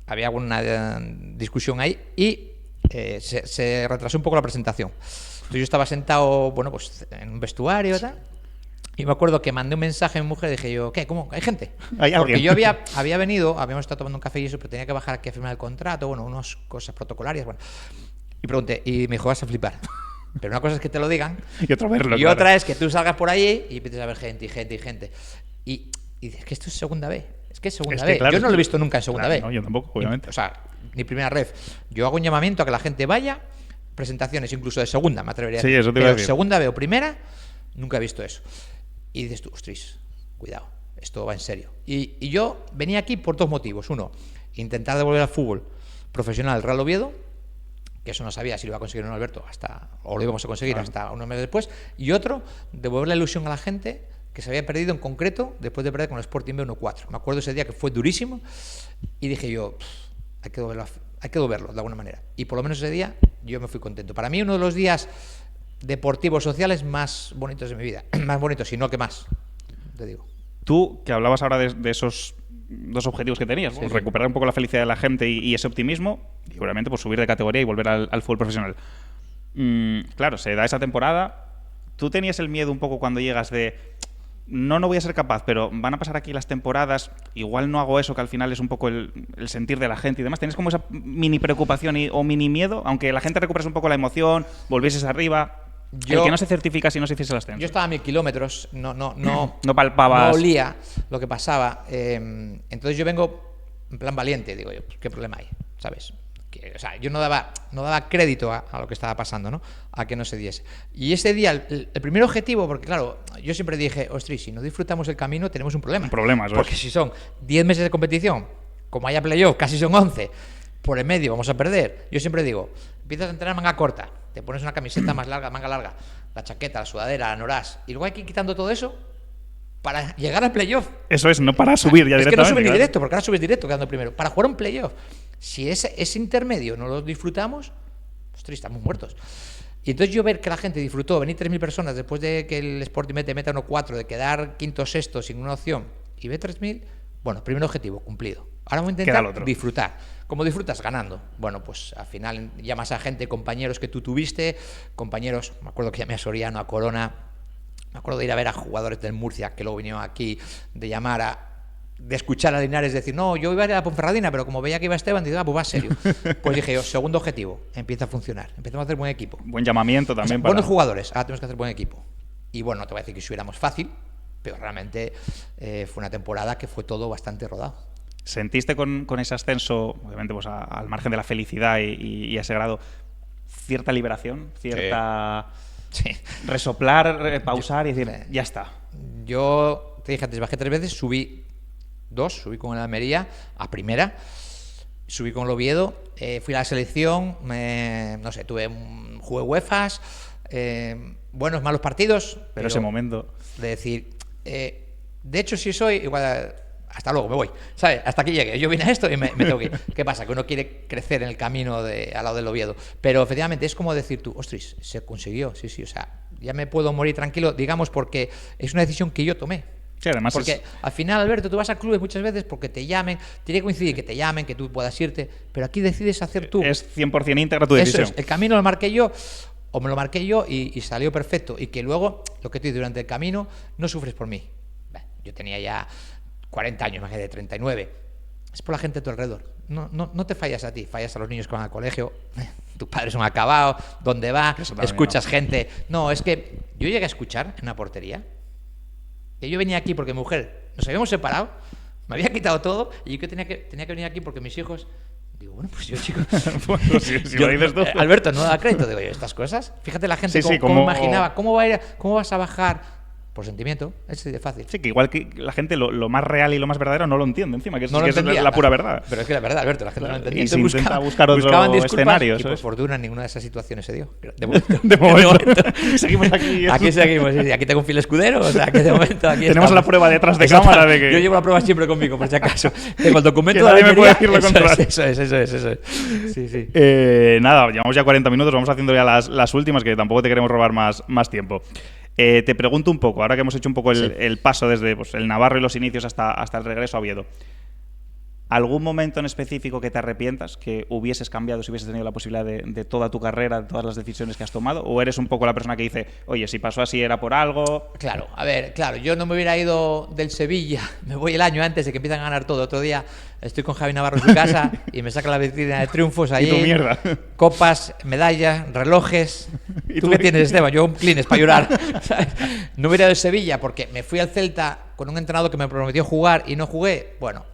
había alguna discusión ahí y se retrasó un poco la presentación. Entonces yo estaba sentado, bueno, pues en un vestuario y tal, y me acuerdo que mandé un mensaje a mi mujer y dije yo, ¿qué? ¿Cómo? ¿Hay gente? Porque yo había venido, habíamos estado tomando un café y eso, pero tenía que bajar aquí a firmar el contrato, bueno, unas cosas protocolarias, bueno. Y pregunté, y me dijo, vas a flipar. Pero una cosa es que te lo digan y otra verlo, y otra es que tú salgas por allí y empieces a ver gente y gente y gente. Y dices, que esto es segunda B. Es que es segunda B. Claro, yo no lo he visto nunca en segunda B. No, yo tampoco, obviamente. O sea, ni primera ref. Yo hago un llamamiento a que la gente vaya, presentaciones incluso de segunda, me atrevería a decir. Eso te iba a decir. Segunda B o primera, nunca he visto eso. Y dices tú, ostras, cuidado, esto va en serio. Y yo venía aquí por 2 motivos. Uno, intentar devolver al fútbol profesional al Real Oviedo, que eso no sabía si lo iba a conseguir o no Alberto, o lo íbamos a conseguir hasta unos meses después. Y otro, devolver la ilusión a la gente que se había perdido en concreto después de perder con el Sporting B 1-4. Me acuerdo ese día que fue durísimo y dije yo, hay que devolverlo de alguna manera. Y por lo menos ese día yo me fui contento. Para mí uno de los días deportivos sociales más bonitos de mi vida. Más bonitos, si no que más, te digo. Tú, que hablabas ahora de esos 2 objetivos que tenías, sí, recuperar un poco la felicidad de la gente y ese optimismo, y obviamente pues subir de categoría y volver al fútbol profesional. Claro, se da esa temporada. ¿Tú tenías el miedo un poco cuando llegas de no voy a ser capaz, pero van a pasar aquí las temporadas, igual no hago eso, que al final es un poco el sentir de la gente y demás? ¿Tienes como esa mini preocupación o mini miedo? Aunque la gente recuperase un poco la emoción, volvieses arriba... el que no se certifica si no se hiciese el ascenso. Yo estaba a 1000 kilómetros, no palpabas. No olía lo que pasaba. Entonces yo vengo en plan valiente, digo yo, pues, ¿qué problema hay? ¿Sabes? O sea, yo no daba crédito a lo que estaba pasando, ¿no? A que no se diese. Y ese día, el primer objetivo, porque claro, yo siempre dije, ostras, si no disfrutamos el camino, tenemos un problema. Un problema, eso porque si son 10 meses de competición, como haya playoff, casi son 11, por el medio vamos a perder. Yo siempre digo, empiezas a entrenar manga corta, te pones una camiseta más larga, manga larga, la chaqueta, la sudadera, la norás, y luego hay que ir quitando todo eso para llegar al playoff. Eso es, no para subir ya directamente. Es que no subes ni directo, porque ahora subes directo quedando primero. Para jugar un playoff, si ese intermedio no lo disfrutamos, ostras, estamos muertos. Y entonces yo ver que la gente disfrutó, venir 3.000 personas después de que el Sporting meta 1-4, de quedar quinto o sexto sin una opción, y ve 3.000, bueno, primer objetivo cumplido. Ahora vamos a intentar disfrutar. ¿Cómo disfrutas? Ganando. Bueno, pues al final llamas a gente, compañeros que tú tuviste, compañeros, me acuerdo que llamé a Soriano, a Corona, me acuerdo de ir a ver a jugadores del Murcia que luego vinieron aquí, de escuchar a Linares decir, no, yo iba a ir a la Ponferradina, pero como veía que iba Esteban, dije, pues va serio. Pues dije yo, segundo objetivo, empieza a funcionar, empezamos a hacer buen equipo. Buen llamamiento también. Buenos jugadores, ahora tenemos que hacer buen equipo. Y bueno, no te voy a decir que si éramos fácil, pero realmente fue una temporada que fue todo bastante rodado. ¿Sentiste con ese ascenso, obviamente pues al margen de la felicidad y a ese grado, cierta liberación, cierta... Sí. Resoplar, pausar y decir, ya está? Yo te dije antes, bajé 3 veces, subí con el Almería a primera, subí con el Oviedo, fui a la selección, no sé, jugué UEFAs, buenos, malos partidos. Pero ese momento... De decir, de hecho si soy, igual... Hasta luego, me voy, ¿sabes? Hasta aquí llegué. Yo vine a esto y me tengo que ir. ¿Qué pasa? Que uno quiere crecer en el camino al lado del Oviedo. Pero efectivamente es como decir tú, ostras, se consiguió, sí, o sea, ya me puedo morir tranquilo, digamos, porque es una decisión que yo tomé. Sí, además porque al final, Alberto, tú vas a clubes muchas veces porque te llamen, tiene que coincidir que te llamen, que tú puedas irte, pero aquí decides hacer tú. Es 100% íntegra tu decisión. Eso es, el camino lo marqué yo, o me lo marqué yo y salió perfecto. Y que luego, lo que tú dices, durante el camino, no sufres por mí. Yo tenía ya 40 años, más de 39. Es por la gente a tu alrededor. No te fallas a ti, fallas a los niños que van al colegio, tu padre es un acabado, ¿dónde va? Escuchas gente. No, es que yo llegué a escuchar en una portería que yo venía aquí porque mi mujer nos habíamos separado, me había quitado todo y yo que tenía que venir aquí porque mis hijos... Digo, bueno, pues yo, chico... Bueno, si lo dices tú. Alberto, no da crédito. Digo yo, estas cosas. Fíjate la gente cómo imaginaba, cómo vas a bajar... Por sentimiento, es así de fácil. Sí, que igual que la gente lo más real y lo más verdadero no lo entiende encima, que es, no que es la pura verdad. Pero es que la verdad, Alberto, la gente no lo entendía. Y se intenta buscar otro escenario. Y por fortuna ninguna de esas situaciones se dio. De momento. De momento. Seguimos aquí. Aquí seguimos, sí. Aquí tengo un fiel escudero, o sea, que de momento aquí tenemos la prueba detrás de cámara de que... Yo llevo la prueba siempre conmigo, por si acaso. Tengo el documento que nadie me puede decir lo contrario. Eso es. Sí. Nada, llevamos ya 40 minutos, vamos haciendo ya las últimas, que tampoco te queremos robar más tiempo. Te pregunto un poco, ahora que hemos hecho un poco el paso desde el Navarro y los inicios hasta el regreso a Oviedo, ¿algún momento en específico que te arrepientas, que hubieses cambiado si hubieses tenido la posibilidad de toda tu carrera, de todas las decisiones que has tomado? ¿O eres un poco la persona que dice, oye, si pasó así era por algo? Claro, yo no me hubiera ido del Sevilla, me voy el año antes de que empiezan a ganar todo. Otro día estoy con Javi Navarro en su casa y me saca la vitrina de triunfos allí. ¿Y tu mierda? Copas, medallas, relojes. ¿Tú qué tienes, Esteban? Yo un Kleenex para llorar. No hubiera ido del Sevilla porque me fui al Celta con un entrenador que me prometió jugar y no jugué. Bueno,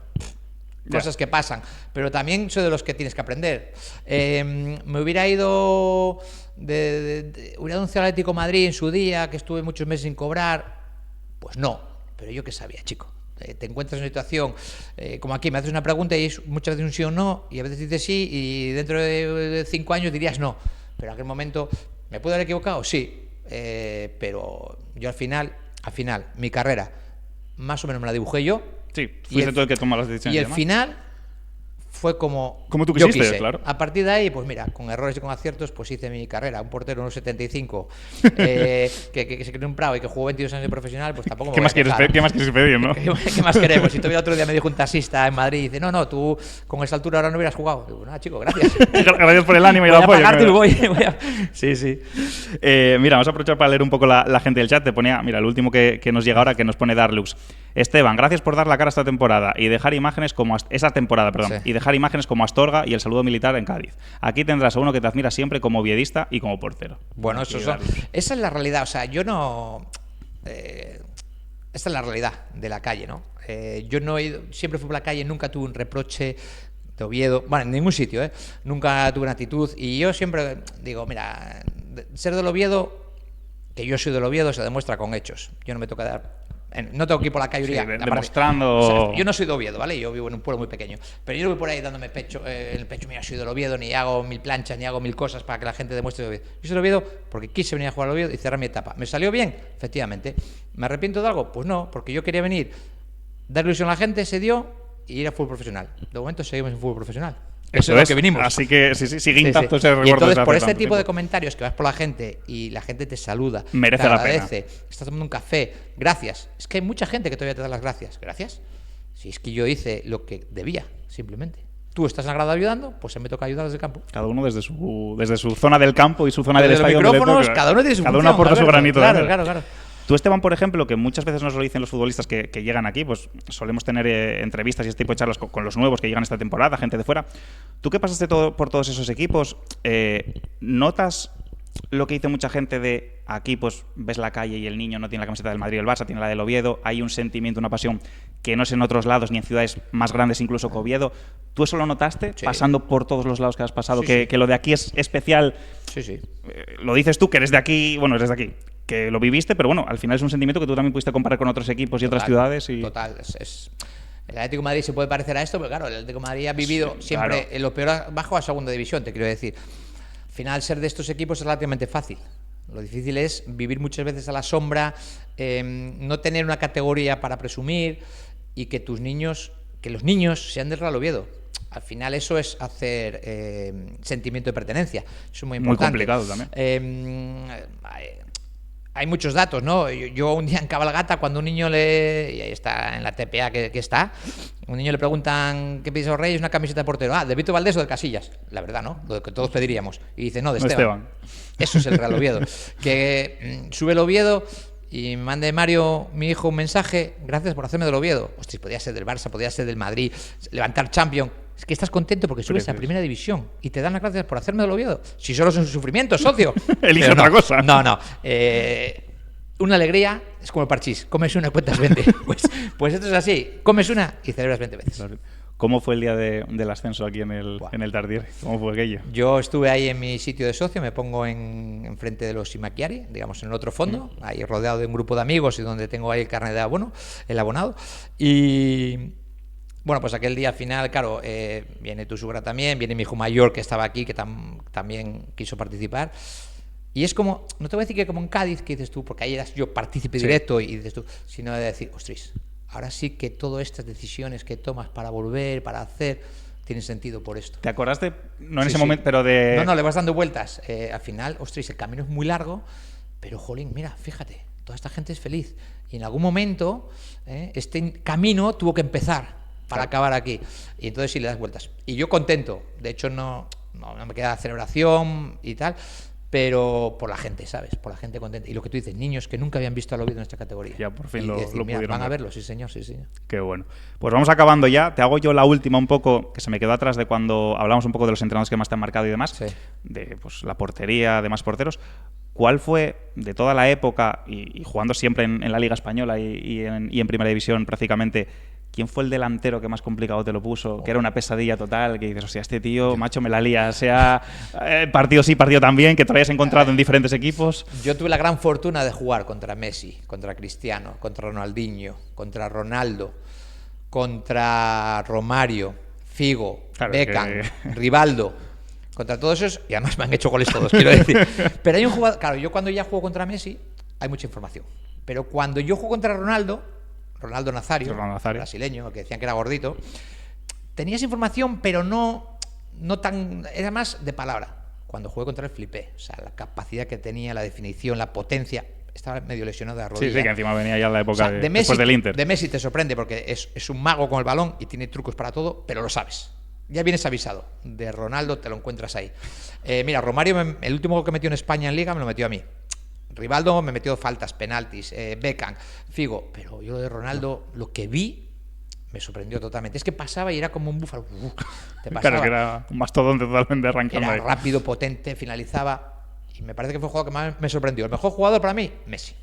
cosas que pasan, pero también soy de los que tienes que aprender. Me hubiera ido hubiera anunciado al Atlético de Madrid en su día, que estuve muchos meses sin cobrar. Pues no, pero yo qué sabía, chico. Te encuentras en una situación como aquí, me haces una pregunta y es muchas veces un sí o no, y a veces dices sí, y dentro de 5 años dirías no. Pero en aquel momento, ¿me puedo haber equivocado? Sí, pero yo al final, mi carrera, más o menos me la dibujé yo. Sí, fuiste tú el que toma las decisiones. Y el final fue como tú quisiste, yo quise. Claro. A partir de ahí, pues mira, con errores y con aciertos, pues hice mi carrera. Un portero, unos 75, que se creó un Prado y que jugó 22 años de profesional, pues tampoco me ¿Qué más quieres pedir, no? ¿Qué más queremos? Y todavía otro día me dijo un taxista en Madrid y dice, no, tú con esa altura ahora no hubieras jugado. Digo, nada, chico, gracias. Gracias por el ánimo y el apoyo. Voy a... Sí. Mira, vamos a aprovechar para leer un poco la gente del chat. Te ponía, mira, el último que nos llega ahora, que nos pone Darlux. Esteban, gracias por dar la cara esta temporada y dejar imágenes como y dejar imágenes como Astorga y el saludo militar en Cádiz. Aquí tendrás a uno que te admira siempre como oviedista y como portero. Bueno, esa es la realidad. O sea, yo no... esta es la realidad de la calle, ¿no? Yo no he ido, siempre fui por la calle, nunca tuve un reproche de Oviedo, bueno, en ningún sitio, nunca tuve una actitud. Y yo siempre digo, mira, ser del Oviedo, que yo soy del Oviedo, se demuestra con hechos. Yo no me toca dar... No tengo que ir por la calle demostrando... O sea, yo no soy de Oviedo, ¿vale? Yo vivo en un pueblo muy pequeño. Pero yo no voy por ahí dándome en el pecho, mira, soy del Oviedo, ni hago 1000 planchas, ni hago 1000 cosas para que la gente demuestre de Oviedo. Yo soy de Oviedo porque quise venir a jugar al Oviedo y cerrar mi etapa. ¿Me salió bien? Efectivamente. ¿Me arrepiento de algo? Pues no, porque yo quería venir, dar ilusión a la gente, se dio, y ir a fútbol profesional. De momento seguimos en fútbol profesional. Eso es lo que vinimos. Así que sigue intacto ese recuerdo. Y entonces, por este tipo de comentarios que vas por la gente y la gente te saluda, merece te agradece, la pena. Estás tomando un café, gracias. Es que hay mucha gente que todavía te da las gracias. ¿Gracias? Si es que yo hice lo que debía, simplemente. Tú estás en la grada ayudando, pues se me toca ayudar desde el campo. Cada uno desde su zona del campo y su zona del estadio. Los micrófonos, cada uno tiene su función. Cada uno aporta su granito de arena. Claro. Tú, Esteban, por ejemplo, que muchas veces nos lo dicen los futbolistas que llegan aquí, pues solemos tener entrevistas y este tipo de charlas con los nuevos que llegan esta temporada, gente de fuera. Tú que pasaste por todos esos equipos, ¿notas lo que dice mucha gente de aquí, pues ves la calle y el niño no tiene la camiseta del Madrid o el Barça, tiene la del Oviedo, hay un sentimiento, una pasión que no es en otros lados ni en ciudades más grandes incluso que Oviedo? ¿Tú eso lo notaste pasando por todos los lados que has pasado? Que lo de aquí es especial. Sí. Lo dices tú, que eres de aquí, bueno, eres de aquí, que lo viviste, pero bueno, al final es un sentimiento que tú también pudiste comparar con otros equipos y otras ciudades. Total, el Atlético de Madrid se puede parecer a esto, pero claro, el Atlético de Madrid ha vivido siempre en lo peor bajo a segunda división, te quiero decir. Al final, ser de estos equipos es relativamente fácil. Lo difícil es vivir muchas veces a la sombra, no tener una categoría para presumir y que los niños sean del Real Oviedo. Al final eso es hacer sentimiento de pertenencia. Eso es muy importante. Muy complicado también. Hay muchos datos, ¿no? Yo un día en Cabalgata, cuando un niño y ahí está en la TPA que está, un niño le preguntan ¿qué pides a los Reyes? Una camiseta de portero. ¿De Vito Valdés o de Casillas? La verdad, ¿no? Lo que todos pediríamos. Y dice, no, de Esteban. Eso es el Real Oviedo. Que sube el Oviedo y me mande Mario, mi hijo, un mensaje, gracias por hacerme del Oviedo. Hostia, podía ser del Barça, podía ser del Madrid, levantar Champions. Es que estás contento porque subes a primera división y te dan las gracias por hacerme del Oviedo. Si solo es un sufrimiento, socio. Elige otra cosa. No. Una alegría es como el parchís. Comes una y cuentas 20. Pues esto es así. Comes una y celebras 20 veces. ¿Cómo fue el día del ascenso aquí en el Tartiere? ¿Cómo fue aquello? Yo estuve ahí en mi sitio de socio, me pongo en frente de los Imaquiari, digamos en el otro fondo, ahí rodeado de un grupo de amigos y donde tengo ahí el carnet de abono, el abonado. Y bueno, pues aquel día al final, claro, viene tu suegra también, viene mi hijo mayor que estaba aquí, que también quiso participar. Y es como, no te voy a decir que como en Cádiz, que dices tú, porque ahí eras yo partícipe directo y dices tú, sino de decir, ostras, ahora sí que todas estas decisiones que tomas para volver, para hacer, tienen sentido por esto. ¿Te acordaste? No en ese momento, pero de... No, le vas dando vueltas. Al final, ostras, el camino es muy largo, pero jolín, mira, fíjate, toda esta gente es feliz. Y en algún momento, este camino tuvo que empezar para acabar aquí. Y entonces sí le das vueltas. Y yo contento. De hecho, no me queda celebración y tal, pero por la gente, ¿sabes? Por la gente contenta. Y lo que tú dices, niños que nunca habían visto al Oviedo en esta categoría. Ya por fin y lo mira, pudieron van a ver. verlo, sí señor. Qué bueno. Pues vamos acabando ya. Te hago yo la última un poco, que se me quedó atrás de cuando hablamos un poco de los entrenadores que más te han marcado y demás. Sí. De pues, la portería, de más porteros. ¿Cuál fue, de toda la época, y jugando siempre en la Liga Española y en Primera División prácticamente, quién fue el delantero que más complicado te lo puso? Que era una pesadilla total, que dices, o sea, este tío, macho, me la lía, sea partido sí, partido también, que te lo hayas encontrado en diferentes equipos. Yo tuve la gran fortuna de jugar contra Messi, contra Cristiano, contra Ronaldinho, contra Ronaldo, contra Romario, Figo, claro, Beckham, Rivaldo, contra todos esos, y además me han hecho goles todos, quiero decir. Pero hay un jugador, claro, yo cuando ya juego contra Messi, hay mucha información. Pero cuando yo juego contra Ronaldo Nazario, brasileño, que decían que era gordito, tenías información, pero no tan, era más de palabra. Cuando jugué contra él flipé, o sea, la capacidad que tenía, la definición, la potencia. Estaba medio lesionado de la rodilla. Sí, que encima venía ya la época de Messi, después del Inter. De Messi te sorprende porque es un mago con el balón y tiene trucos para todo, pero lo sabes. Ya vienes avisado. De Ronaldo te lo encuentras ahí. Mira, Romario, el último gol que metió en España en Liga me lo metió a mí. Rivaldo me metió faltas, penaltis, Beckham, Figo, pero yo de Ronaldo, lo que vi, me sorprendió totalmente. Es que pasaba y era como un búfalo. Te pasaba. Claro, que era un mastodonte totalmente arrancando. Era rápido, potente, finalizaba. Y me parece que fue el jugador que más me sorprendió. El mejor jugador para mí, Messi.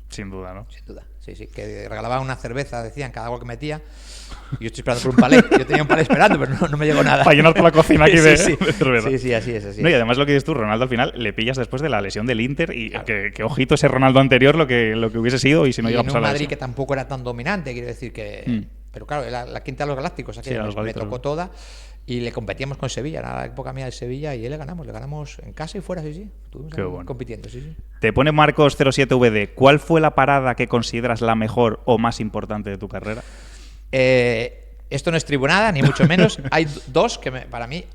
Sin duda, ¿no? Sin duda, sí. Que regalaba una cerveza, decían, cada gol que metía. Yo estoy esperando por un palé. Yo tenía un palé esperando, pero no me llegó nada. Para llenar toda la cocina aquí de cerveza. Sí, así es. No, y además lo que dices tú, Ronaldo al final le pillas después de la lesión del Inter y claro. que ojito ese Ronaldo anterior lo que hubiese sido y si no llega a pasar en un Madrid que tampoco era tan dominante, quiero decir que... Pero claro, era la quinta de los Galácticos, aquí me tocó toda y le competíamos con Sevilla, era la época mía de Sevilla y le ganamos en casa y fuera, sí. Estuvimos bueno. Compitiendo, sí. Te pone Marcos 07VD, ¿cuál fue la parada que consideras la mejor o más importante de tu carrera? Esto no es tribunada, ni mucho menos. Hay dos que para mí,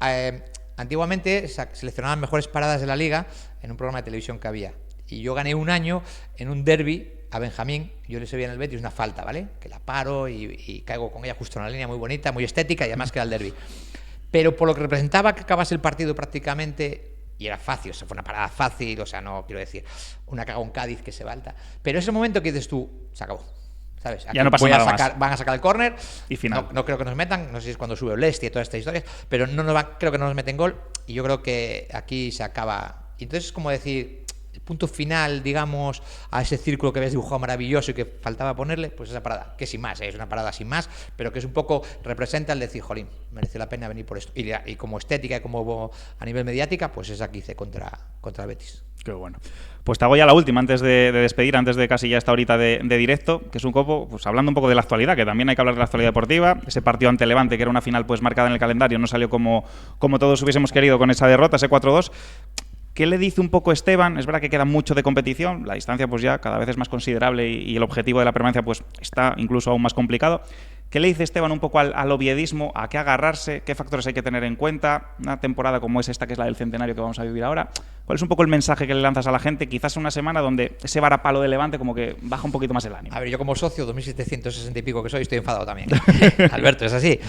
antiguamente seleccionaban mejores paradas de la liga en un programa de televisión que había. Y yo gané un año en un derbi a Benjamín, yo le subía en el Betis una falta, ¿vale? Que la paro y caigo con ella justo en una línea muy bonita, muy estética y además que era el derbi. Pero por lo que representaba que acabase el partido prácticamente, y era fácil, o sea, fue una parada fácil, o sea, no quiero decir, una caga en Cádiz que se balta. Pero ese momento que dices tú, se acabó. ¿Sabes? Aquí ya no pasa nada más. Van a sacar el córner y final. No creo que nos metan, no sé si es cuando sube el Lesti y todas estas historias, pero creo que no nos meten gol y yo creo que aquí se acaba. Entonces es como decir, el punto final, digamos, a ese círculo que habías dibujado maravilloso y que faltaba ponerle, pues esa parada, que sin más, es una parada sin más, pero que es un poco, representa el decir, jolín, merece la pena venir por esto. Y como estética y como a nivel mediática, pues esa que hice contra el Betis. Qué bueno. Pues te hago ya la última antes de despedir, antes de casi ya esta horita de directo, que es un poco, pues hablando un poco de la actualidad, que también hay que hablar de la actualidad deportiva. Ese partido ante Levante, que era una final pues marcada en el calendario, no salió como todos hubiésemos querido con esa derrota, ese 4-2. ¿Qué le dice un poco Esteban? Es verdad que queda mucho de competición, la distancia pues ya cada vez es más considerable y el objetivo de la permanencia pues está incluso aún más complicado. ¿Qué le dice Esteban un poco al oviedismo? ¿A qué agarrarse? ¿Qué factores hay que tener en cuenta? Una temporada como es esta, que es la del centenario que vamos a vivir ahora. ¿Cuál es un poco el mensaje que le lanzas a la gente? Quizás una semana donde ese varapalo de Levante como que baja un poquito más el ánimo. A ver, yo como socio, 2.760 y pico que soy, estoy enfadado también. Alberto, es así.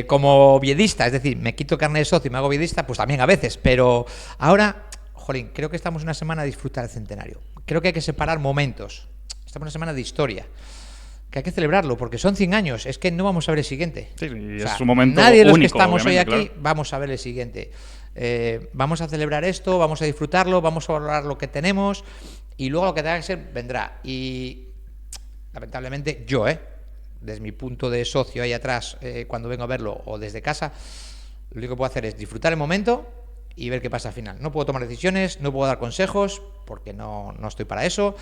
Como oviedista, es decir, me quito carne de socio y me hago oviedista, pues también a veces. Pero ahora, jolín, creo que estamos una semana a disfrutar el centenario. Creo que hay que separar momentos. Estamos en una semana de historia. que hay que celebrarlo, porque son 100 años, es que no vamos a ver el siguiente. Sí, O sea, es un momento nadie de los único, que estamos hoy aquí obviamente, vamos a ver el siguiente. Vamos a celebrar esto, vamos a disfrutarlo, vamos a valorar lo que tenemos y luego lo que tenga que ser vendrá. Y lamentablemente yo, desde mi punto de socio ahí atrás, cuando vengo a verlo o desde casa, lo único que puedo hacer es disfrutar el momento y ver qué pasa al final. No puedo tomar decisiones, no puedo dar consejos, porque no estoy para eso,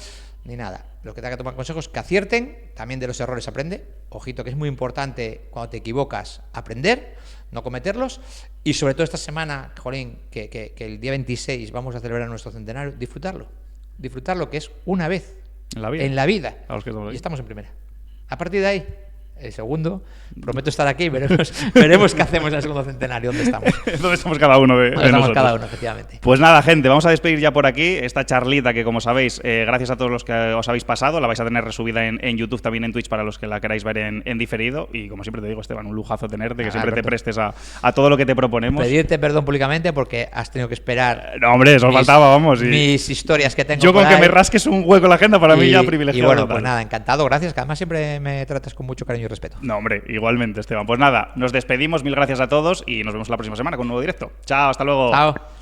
ni nada. Lo que tenga que tomar consejos, que acierten, también de los errores aprende. Ojito, que es muy importante cuando te equivocas aprender, no cometerlos. Y sobre todo esta semana, jolín, que el día 26 vamos a celebrar nuestro centenario, disfrutarlo. Disfrutarlo, que es una vez en la vida. Y estamos en primera. A partir de ahí, el segundo, prometo estar aquí, veremos qué hacemos en el segundo centenario, dónde estamos. ¿Dónde estamos cada uno de nosotros? Cada uno, efectivamente. Pues nada, gente, vamos a despedir ya por aquí esta charlita que, como sabéis, gracias a todos los que os habéis pasado, la vais a tener resubida en YouTube, también en Twitch, para los que la queráis ver en diferido. Y como siempre te digo, Esteban, un lujazo tenerte, que siempre te prestes a todo lo que te proponemos. Pedirte perdón públicamente porque has tenido que esperar. No, hombre, eso faltaba, vamos. Mis historias que tengo. Yo con que me rasques un hueco en la agenda, para mí ya privilegiado. Y bueno, pues nada, encantado, gracias, que además siempre me tratas con mucho cariño y respeto. No, hombre, igualmente, Esteban. Pues nada, nos despedimos, mil gracias a todos y nos vemos la próxima semana con un nuevo directo. Chao, hasta luego. Chao.